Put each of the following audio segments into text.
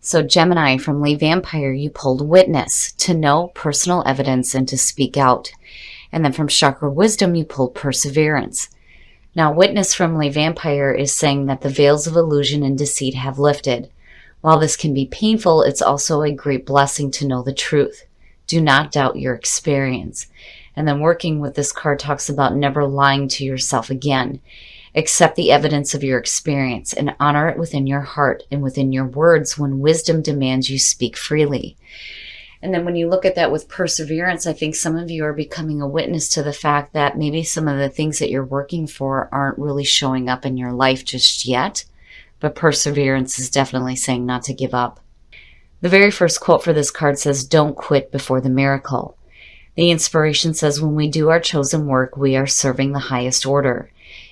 So Gemini, from Lee Vampire, you pulled witness, to know personal evidence and to speak out. And then from Chakra Wisdom, you pulled perseverance. Now, witness from Lee Vampire is saying that the veils of illusion and deceit have lifted. While this can be painful, it's also a great blessing to know the truth. Do not doubt your experience. And then working with this card talks about never lying to yourself again. Accept the evidence of your experience and honor it within your heart and within your words when wisdom demands you speak freely. And then when you look at that with perseverance, I think some of you are becoming a witness to the fact that maybe some of the things that you're working for aren't really showing up in your life just yet. But perseverance is definitely saying not to give up. The very first quote for this card says, "Don't quit before the miracle." The inspiration says, "When we do our chosen work, we are serving the highest order.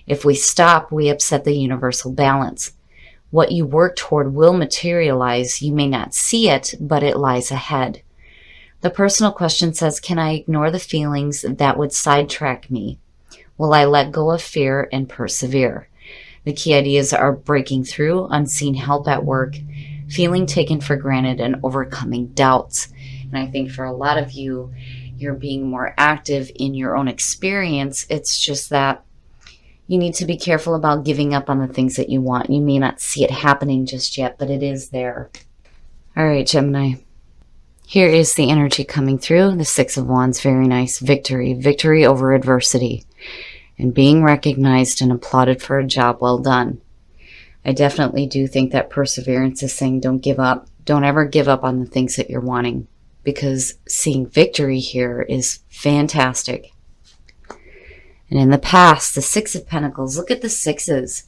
If we stop, we upset the universal balance. What you work toward will materialize. You may not see it, but it lies ahead." The personal question says, "Can I ignore the feelings that would sidetrack me? Will I let go of fear and persevere?" The key ideas are breaking through, unseen help at work, feeling taken for granted, and overcoming doubts. And I think for a lot of you, you're being more active in your own experience. It's just that you need to be careful about giving up on the things that you want. You may not see it happening just yet, but it is there. All right, Gemini. Here is the energy coming through. The Six of Wands, very nice. Victory. Victory over adversity. And being recognized and applauded for a job well done. I definitely do think that perseverance is saying don't give up. Don't ever give up on the things that you're wanting. Because seeing victory here is fantastic. And in the past, the Six of Pentacles, look at the sixes.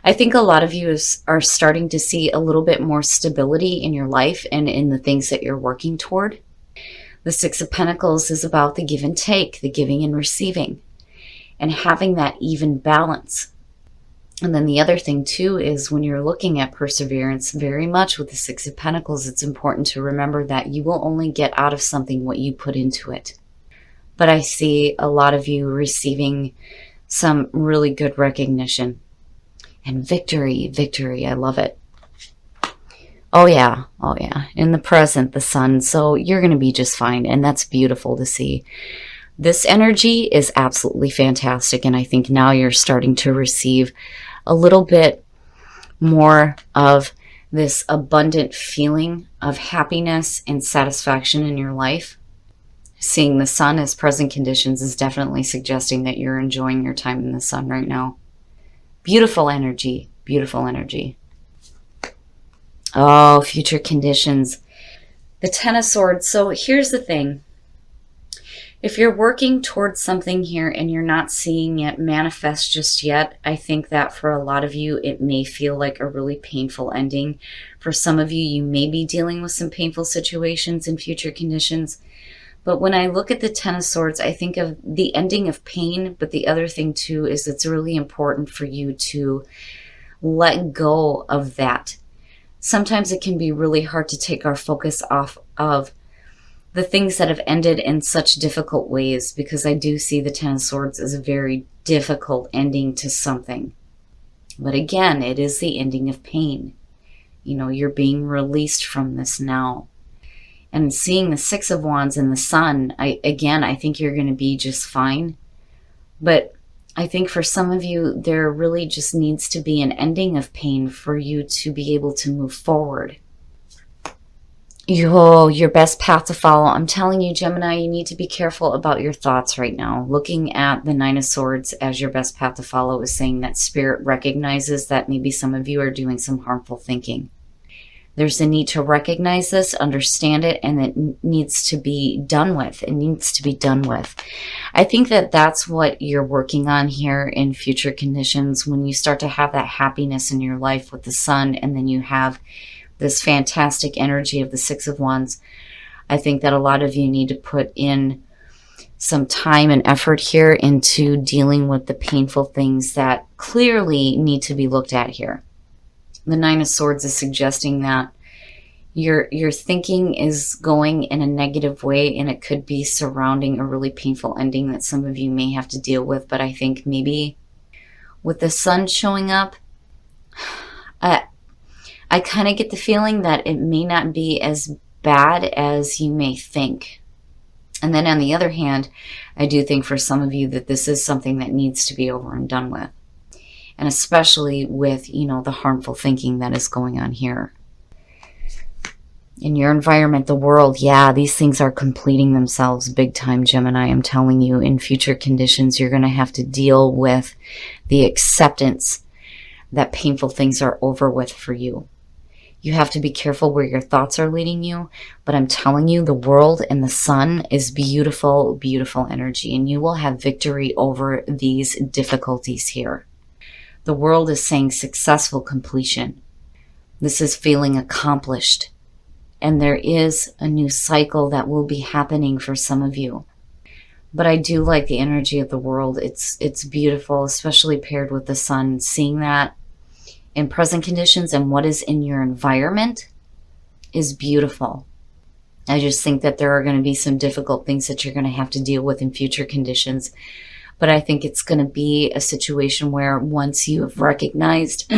I think a lot of you are starting to see a little bit more stability in your life and in the things that you're working toward. The Six of Pentacles is about the give and take, the giving and receiving, and having that even balance. And then the other thing too is when you're looking at perseverance, very much with the Six of Pentacles, it's important to remember that you will only get out of something what you put into it. But I see a lot of you receiving some really good recognition. And victory, victory, I love it. Oh yeah, oh yeah. In the present, the sun. So you're going to be just fine. And that's beautiful to see. This energy is absolutely fantastic. And I think now you're starting to receive a little bit more of this abundant feeling of happiness and satisfaction in your life. Seeing the sun as present conditions is definitely suggesting that you're enjoying your time in the sun right now. Beautiful energy, beautiful energy. Oh, future conditions. The Ten of Swords. So here's the thing. If you're working towards something here and you're not seeing it manifest just yet, I think that for a lot of you, it may feel like a really painful ending. For some of you, you may be dealing with some painful situations in future conditions. But when I look at the Ten of Swords, I think of the ending of pain. But the other thing too is it's really important for you to let go of that. Sometimes it can be really hard to take our focus off of the things that have ended in such difficult ways, because I do see the Ten of Swords as a very difficult ending to something. But again, it is the ending of pain. You know, you're being released from this now. And seeing the Six of Wands and the sun, I think you're going to be just fine. But I think for some of you, there really just needs to be an ending of pain for you to be able to move forward. Your best path to follow. I'm telling you, Gemini, you need to be careful about your thoughts right now. Looking at the Nine of Swords as your best path to follow is saying that Spirit recognizes that maybe some of you are doing some harmful thinking. There's a need to recognize this, understand it, and it needs to be done with. It needs to be done with. I think that that's what you're working on here in future conditions when you start to have that happiness in your life with the sun, and then you have this fantastic energy of the Six of Wands. I think that a lot of you need to put in some time and effort here into dealing with the painful things that clearly need to be looked at here. The Nine of Swords is suggesting that your thinking is going in a negative way, and it could be surrounding a really painful ending that some of you may have to deal with. But I think maybe with the sun showing up, I kind of get the feeling that it may not be as bad as you may think. And then on the other hand, I do think for some of you that this is something that needs to be over and done with. And especially with, you know, the harmful thinking that is going on here. In your environment, the world, yeah, these things are completing themselves big time, Gemini. I'm telling you, in future conditions, you're going to have to deal with the acceptance that painful things are over with for you. You have to be careful where your thoughts are leading you. But I'm telling you, the world and the sun is beautiful, beautiful energy. And you will have victory over these difficulties here. The world is saying successful completion. This is feeling accomplished. And there is a new cycle that will be happening for some of you. But I do like the energy of the world. It's beautiful, especially paired with the sun. Seeing that in present conditions and what is in your environment is beautiful. I just think that there are going to be some difficult things that you're going to have to deal with in future conditions. But I think it's going to be a situation where once you have recognized...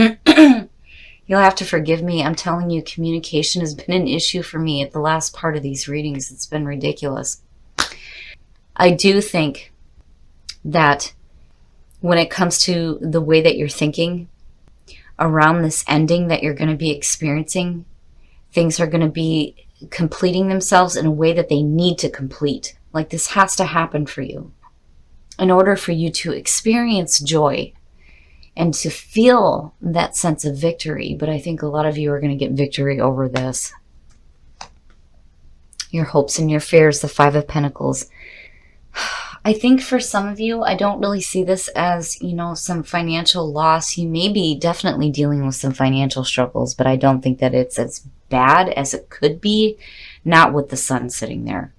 You'll have to forgive me. I'm telling you, communication has been an issue for me at the last part of these readings. It's been ridiculous. I do think that when it comes to the way that you're thinking around this ending that you're going to be experiencing, things are going to be completing themselves in a way that they need to complete. Like this has to happen for you in order for you to experience joy and to feel that sense of victory. But I think a lot of you are going to get victory over this. Your hopes and your fears, the Five of Pentacles. I think for some of you, I don't really see this as, you know, some financial loss. You may be definitely dealing with some financial struggles, but I don't think that it's as bad as it could be, not with the sun sitting there.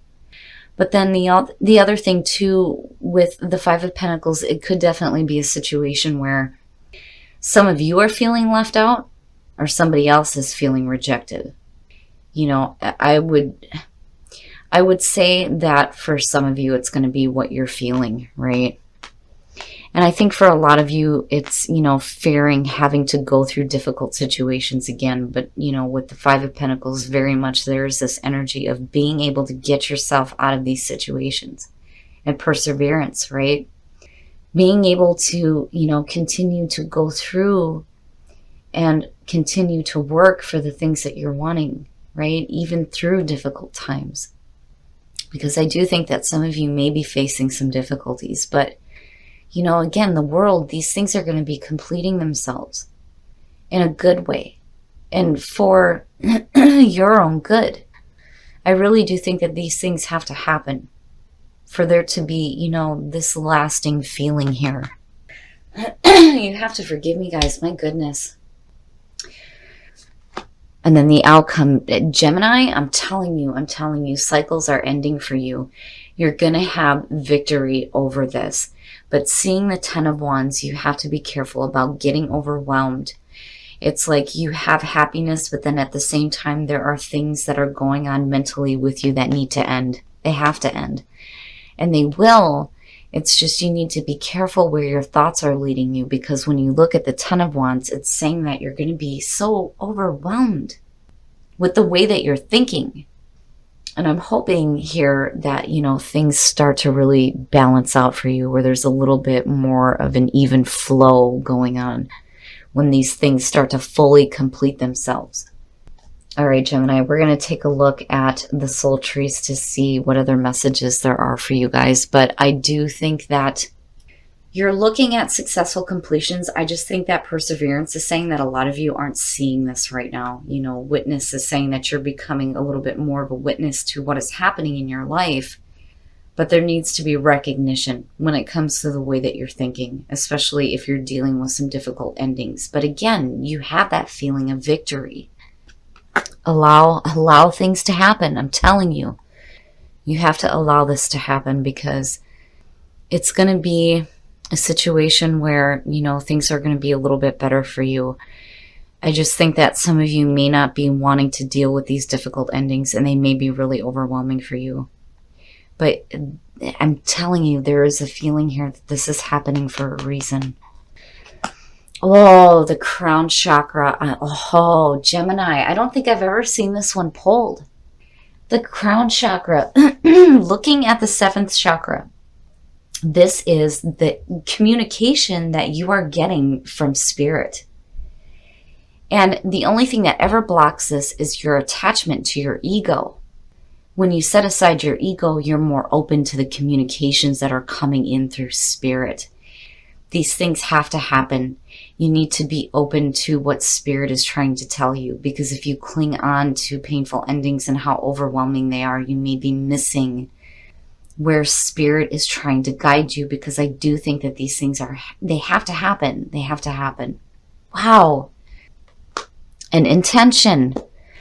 But then the other thing too, with the Five of Pentacles, it could definitely be a situation where some of you are feeling left out or somebody else is feeling rejected. You know, I would say that for some of you, it's going to be what you're feeling, right? And I think for a lot of you, it's, you know, fearing having to go through difficult situations again. But, you know, with the Five of Pentacles, very much there's this energy of being able to get yourself out of these situations and perseverance, right? Being able to, you know, continue to go through and continue to work for the things that you're wanting, right? Even through difficult times. Because I do think that some of you may be facing some difficulties. But, you know, again, the world, these things are going to be completing themselves in a good way. And for your own good. I really do think that these things have to happen for there to be, you know, this lasting feeling here. You have to forgive me, guys. My goodness. And then the outcome, Gemini, I'm telling you, cycles are ending for you. You're going to have victory over this. But seeing the Ten of Wands, you have to be careful about getting overwhelmed. It's like you have happiness, but then at the same time, there are things that are going on mentally with you that need to end. They have to end. And they will. It's just you need to be careful where your thoughts are leading you, because when you look at the Ten of Wands, it's saying that you're going to be so overwhelmed with the way that you're thinking. And I'm hoping here that, you know, things start to really balance out for you, where there's a little bit more of an even flow going on when these things start to fully complete themselves. All right, Gemini, we're going to take a look at the soul trees to see what other messages there are for you guys. But I do think that you're looking at successful completions. I just think that perseverance is saying that a lot of you aren't seeing this right now. You know, witness is saying that you're becoming a little bit more of a witness to what is happening in your life. But there needs to be recognition when it comes to the way that you're thinking, especially if you're dealing with some difficult endings. But again, you have that feeling of victory. Allow things to happen. I'm telling you, you have to allow this to happen, because it's going to be a situation where, you know, things are going to be a little bit better for you. I just think that some of you may not be wanting to deal with these difficult endings, and they may be really overwhelming for you. But I'm telling you, there is a feeling here that this is happening for a reason. Oh, the crown chakra. Oh, Gemini. I don't think I've ever seen this one pulled. The crown chakra. Looking at the 7th chakra. This is the communication that you are getting from spirit. And the only thing that ever blocks this is your attachment to your ego. When you set aside your ego, you're more open to the communications that are coming in through spirit. These things have to happen. You need to be open to what spirit is trying to tell you, because if you cling on to painful endings and how overwhelming they are, you may be missing where spirit is trying to guide you, because I do think that these things they have to happen. They have to happen. Wow. An intention.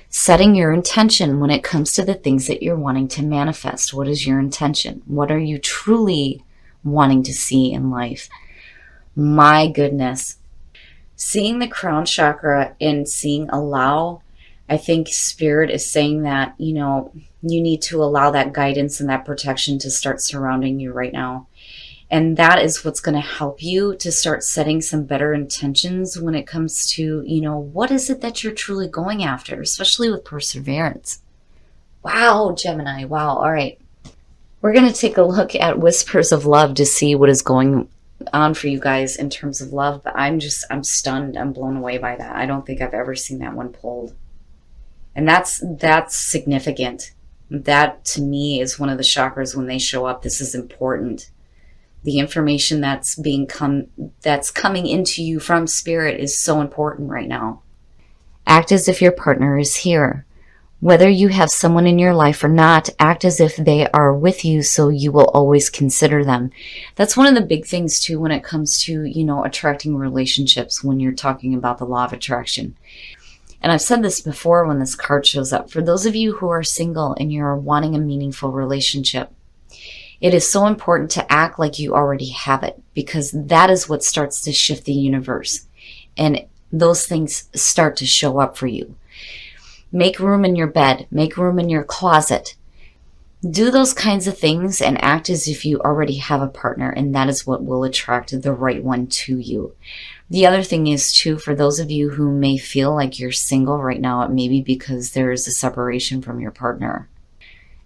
Setting your intention when it comes to the things that you're wanting to manifest. What is your intention? What are you truly wanting to see in life? My goodness. Seeing the crown chakra and seeing allow, I think spirit is saying that, you know, you need to allow that guidance and that protection to start surrounding you right now. And that is what's going to help you to start setting some better intentions when it comes to, you know, what is it that you're truly going after, especially with perseverance. Wow, Gemini. Wow. All right. We're going to take a look at Whispers of Love to see what is going on for you guys in terms of love. But I'm stunned. I'm blown away by that. I don't think I've ever seen that one pulled. And that's significant. That to me is one of the chakras when they show up. This is important. The information that's coming into you from spirit is so important right now. Act as if your partner is here. Whether you have someone in your life or not, act as if they are with you so you will always consider them. That's one of the big things too when it comes to, you know, attracting relationships when you're talking about the law of attraction. And I've said this before when this card shows up. For those of you who are single and you're wanting a meaningful relationship, it is so important to act like you already have it, because that is what starts to shift the universe. And those things start to show up for you. Make room in your bed. Make room in your closet. Do those kinds of things and act as if you already have a partner. And that is what will attract the right one to you. The other thing is too, for those of you who may feel like you're single right now, it may be because there is a separation from your partner.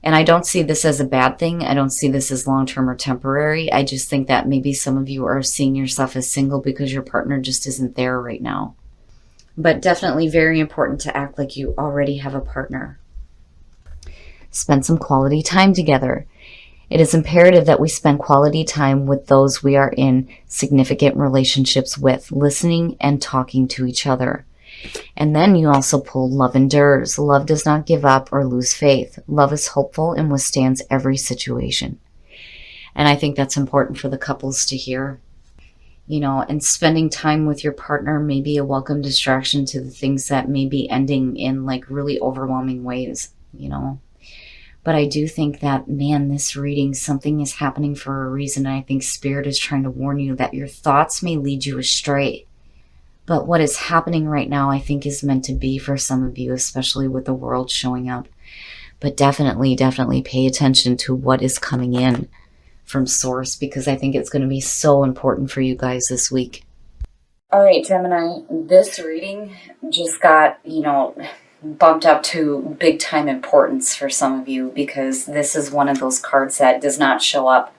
And I don't see this as a bad thing. I don't see this as long-term or temporary. I just think that maybe some of you are seeing yourself as single because your partner just isn't there right now. But definitely very important to act like you already have a partner. Spend some quality time together. It is imperative that we spend quality time with those we are in significant relationships with, listening and talking to each other. And then you also pull love endures. Love does not give up or lose faith. Love is hopeful and withstands every situation. And I think that's important for the couples to hear. You know, and spending time with your partner may be a welcome distraction to the things that may be ending in like really overwhelming ways, you know. But I do think that, man, this reading, something is happening for a reason. I think Spirit is trying to warn you that your thoughts may lead you astray. But what is happening right now, I think, is meant to be for some of you, especially with the world showing up. But definitely, definitely pay attention to what is coming in from Source, because I think it's going to be so important for you guys this week. All right, Gemini, this reading just got, you know, bumped up to big time importance for some of you, because this is one of those cards that does not show up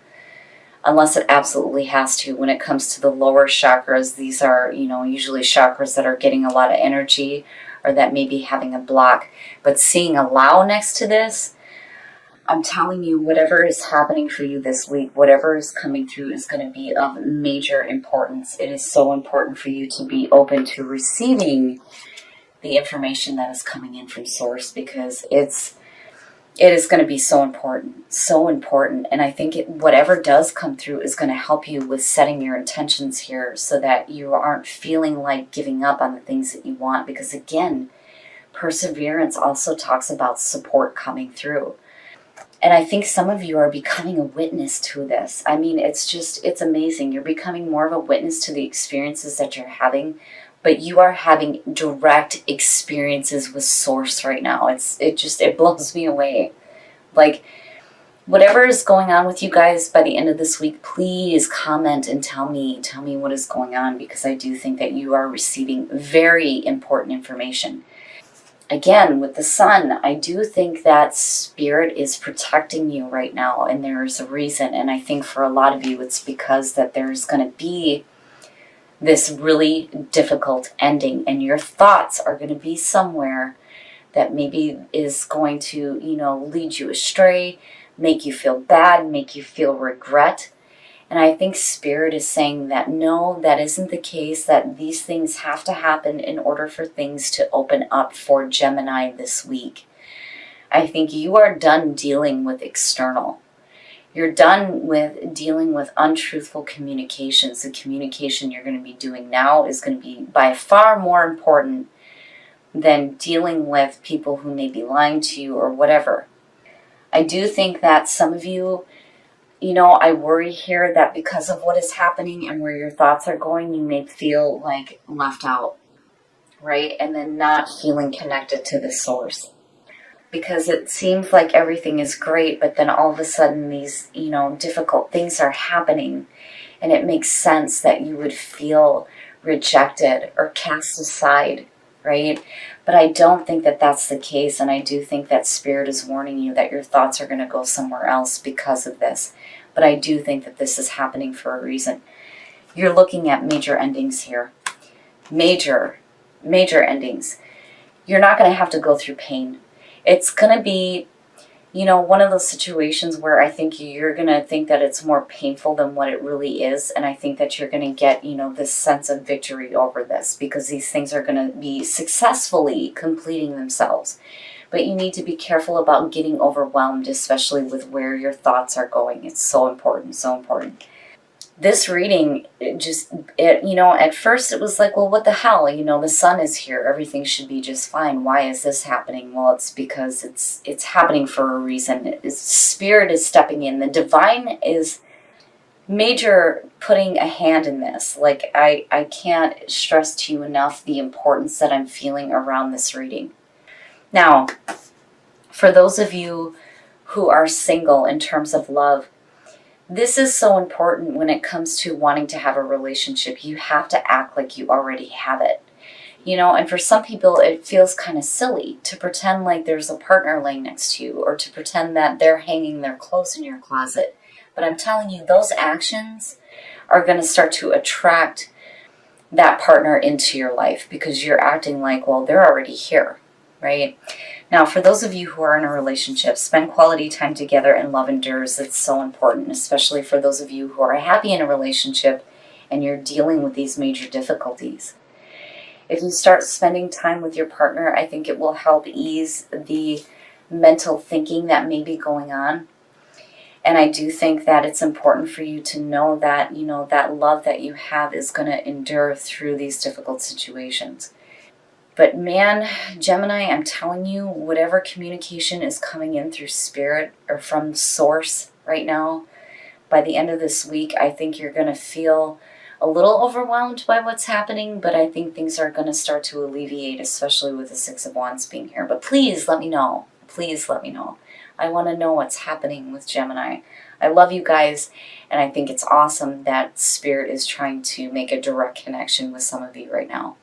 unless it absolutely has to. When it comes to the lower chakras, these are, you know, usually chakras that are getting a lot of energy or that may be having a block. But seeing allow next to this, I'm telling you, whatever is happening for you this week, whatever is coming through is going to be of major importance. It is so important for you to be open to receiving the information that is coming in from Source, because it is going to be so important, so important. And I think whatever does come through is going to help you with setting your intentions here so that you aren't feeling like giving up on the things that you want. Because again, perseverance also talks about support coming through. And I think some of you are becoming a witness to this. I mean, it's amazing. You're becoming more of a witness to the experiences that you're having, but you are having direct experiences with Source right now. It blows me away. Like, Whatever is going on with you guys by the end of this week, please comment and tell me what is going on, because I do think that you are receiving very important information. Again, with the sun, I do think that spirit is protecting you right now, and there's a reason. And I think for a lot of you, it's because that there's going to be this really difficult ending, and your thoughts are going to be somewhere that maybe is going to, lead you astray, make you feel bad, make you feel regret. And I think Spirit is saying that no, that isn't the case, that these things have to happen in order for things to open up for Gemini this week. I think you are done dealing with external. You're done with dealing with untruthful communications. The communication you're going to be doing now is going to be by far more important than dealing with people who may be lying to you or whatever. I do think that some of you, I worry here that because of what is happening and where your thoughts are going, you may feel like left out, right? And then not feeling connected to the source. Because it seems like everything is great, but then all of a sudden these, difficult things are happening. And it makes sense that you would feel rejected or cast aside, right? But I don't think that that's the case. And I do think that Spirit is warning you that your thoughts are going to go somewhere else because of this. But I do think that this is happening for a reason. You're looking at major endings here. Major endings. You're not going to have to go through pain. It's going to be, one of those situations where I think you're going to think that it's more painful than what it really is. And I think that you're going to get, this sense of victory over this, because these things are going to be successfully completing themselves. But you need to be careful about getting overwhelmed, especially with where your thoughts are going. It's so important, so important. This reading, at first it was like, well, what the hell? The sun is here. Everything should be just fine. Why is this happening? Well, it's because it's happening for a reason. Spirit is stepping in. The divine is major putting a hand in this. Like, I can't stress to you enough the importance that I'm feeling around this reading. Now, for those of you who are single in terms of love, this is so important when it comes to wanting to have a relationship. You have to act like you already have it. And for some people, it feels kind of silly to pretend like there's a partner laying next to you, or to pretend that they're hanging their clothes in your closet. But I'm telling you, those actions are going to start to attract that partner into your life, because you're acting like, well, they're already here, right? Now, for those of you who are in a relationship, spend quality time together and love endures. It's so important, especially for those of you who are happy in a relationship and you're dealing with these major difficulties. If you start spending time with your partner, I think it will help ease the mental thinking that may be going on. And I do think that it's important for you to know that, that love that you have is going to endure through these difficult situations. But man, Gemini, I'm telling you, whatever communication is coming in through Spirit or from Source right now, by the end of this week, I think you're going to feel a little overwhelmed by what's happening, but I think things are going to start to alleviate, especially with the Six of Wands being here. But please let me know. Please let me know. I want to know what's happening with Gemini. I love you guys, and I think it's awesome that Spirit is trying to make a direct connection with some of you right now.